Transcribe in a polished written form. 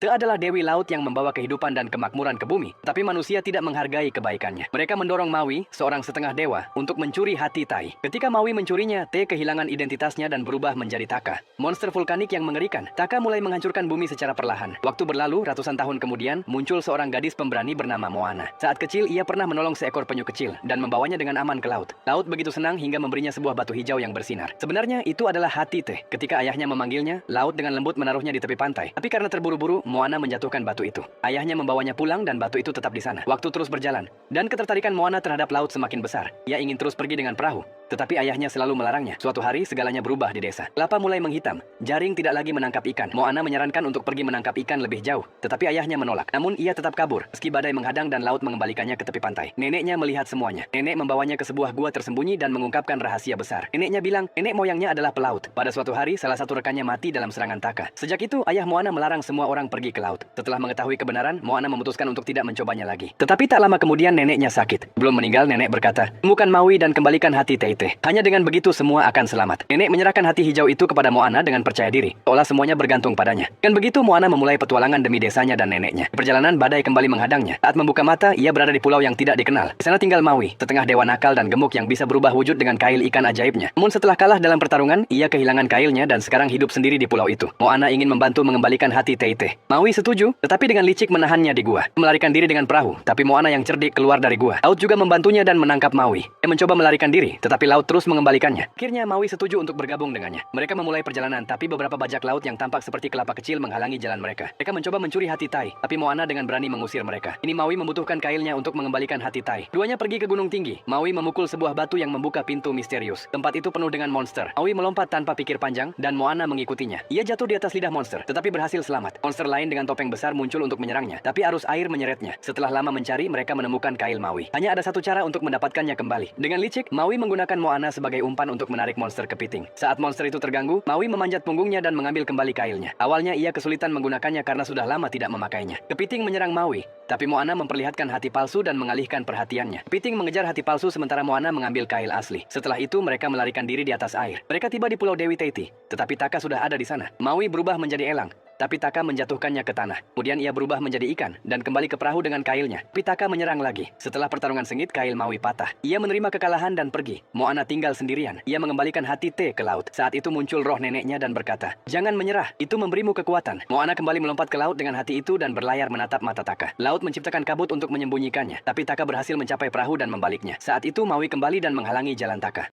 Te adalah dewi laut yang membawa kehidupan dan kemakmuran ke bumi, tapi manusia tidak menghargai kebaikannya. Mereka mendorong Maui, seorang setengah dewa, untuk mencuri hati Tai. Ketika Maui mencurinya, Te kehilangan identitasnya dan berubah menjadi Taka, monster vulkanik yang mengerikan. Taka mulai menghancurkan bumi secara perlahan. Waktu berlalu, ratusan tahun kemudian, muncul seorang gadis pemberani bernama Moana. Saat kecil, ia pernah menolong seekor penyu kecil dan membawanya dengan aman ke laut. Laut begitu senang hingga memberinya sebuah batu hijau yang bersinar. Sebenarnya, itu adalah hati Te. Ketika ayahnya memanggilnya, laut dengan lembut menaruhnya di tepi pantai. Tapi karena terburu-buru, Moana menjatuhkan batu itu. Ayahnya membawanya pulang dan batu itu tetap di sana. Waktu terus berjalan, dan ketertarikan Moana terhadap laut semakin besar. Ia ingin terus pergi dengan perahu, tetapi ayahnya selalu melarangnya. Suatu hari, segalanya berubah di desa. Kelapa mulai menghitam, jaring tidak lagi menangkap ikan. Moana menyarankan untuk pergi menangkap ikan lebih jauh, tetapi ayahnya menolak. Namun ia tetap kabur, meski badai menghadang dan laut mengembalikannya ke tepi pantai. Neneknya melihat semuanya. Nenek membawanya ke sebuah gua tersembunyi dan mengungkapkan rahasia besar. Neneknya bilang, nenek moyangnya adalah pelaut. Pada suatu hari, salah satu rekannya mati dalam serangan Taka. Sejak itu, ayah Moana melarang semua orang pergi ke laut. Setelah mengetahui kebenaran, Moana memutuskan untuk tidak mencobanya lagi. Tetapi tak lama kemudian neneknya sakit. Belum meninggal, nenek berkata, temukan Maui dan kembalikan hati Teite. Hanya dengan begitu semua akan selamat. Nenek menyerahkan hati hijau itu kepada Moana dengan percaya diri, seolah semuanya bergantung padanya. Dan begitu Moana memulai petualangan demi desanya dan neneknya. Di perjalanan, badai kembali menghadangnya. Saat membuka mata, ia berada di pulau yang tidak dikenal. Di sana tinggal Maui, setengah dewa nakal dan gemuk yang bisa berubah wujud dengan kail ikan ajaibnya. Namun setelah kalah dalam pertarungan, ia kehilangan kailnya dan sekarang hidup sendiri di pulau itu. Moana ingin membantu mengembalikan hati Teite. Maui setuju, tetapi dengan licik menahannya di gua. Melarikan diri dengan perahu, tapi Moana yang cerdik keluar dari gua. Laut juga membantunya dan menangkap Maui. Ia mencoba melarikan diri, tetapi laut terus mengembalikannya. Akhirnya Maui setuju untuk bergabung dengannya. Mereka memulai perjalanan, tapi beberapa bajak laut yang tampak seperti kelapa kecil menghalangi jalan mereka. Mereka mencoba mencuri hati Tai, tapi Moana dengan berani mengusir mereka. Ini Maui membutuhkan kailnya untuk mengembalikan hati Tai. Duanya pergi ke gunung tinggi. Maui memukul sebuah batu yang membuka pintu misterius. Tempat itu penuh dengan monster. Maui melompat tanpa pikir panjang, dan Moana mengikutinya. Ia jatuh di atas lidah monster, tetapi berhasil selamat. Monster lain dengan topeng besar muncul untuk menyerangnya, tapi arus air menyeretnya. Setelah lama mencari, mereka menemukan kail Maui. Hanya ada satu cara untuk mendapatkannya kembali. Dengan licik, Maui menggunakan Moana sebagai umpan untuk menarik monster kepiting. Saat monster itu terganggu, Maui memanjat punggungnya dan mengambil kembali kailnya. Awalnya ia kesulitan menggunakannya karena sudah lama tidak memakainya. Kepiting menyerang Maui, tapi Moana memperlihatkan hati palsu dan mengalihkan perhatiannya. Kepiting mengejar hati palsu sementara Moana mengambil kail asli. Setelah itu mereka melarikan diri di atas air. Mereka tiba di Pulau Dewi Teiti, tetapi Taka sudah ada di sana. Maui berubah menjadi elang, tapi Taka menjatuhkannya ke tanah. Kemudian ia berubah menjadi ikan dan kembali ke perahu dengan kailnya. Tapi Taka menyerang lagi. Setelah pertarungan sengit, kail Maui patah. Ia menerima kekalahan dan pergi. Moana tinggal sendirian. Ia mengembalikan hati Te ke laut. Saat itu muncul roh neneknya dan berkata, jangan menyerah, itu memberimu kekuatan. Moana kembali melompat ke laut dengan hati itu dan berlayar menatap mata Taka. Laut menciptakan kabut untuk menyembunyikannya, tapi Taka berhasil mencapai perahu dan membaliknya. Saat itu Maui kembali dan menghalangi jalan Taka.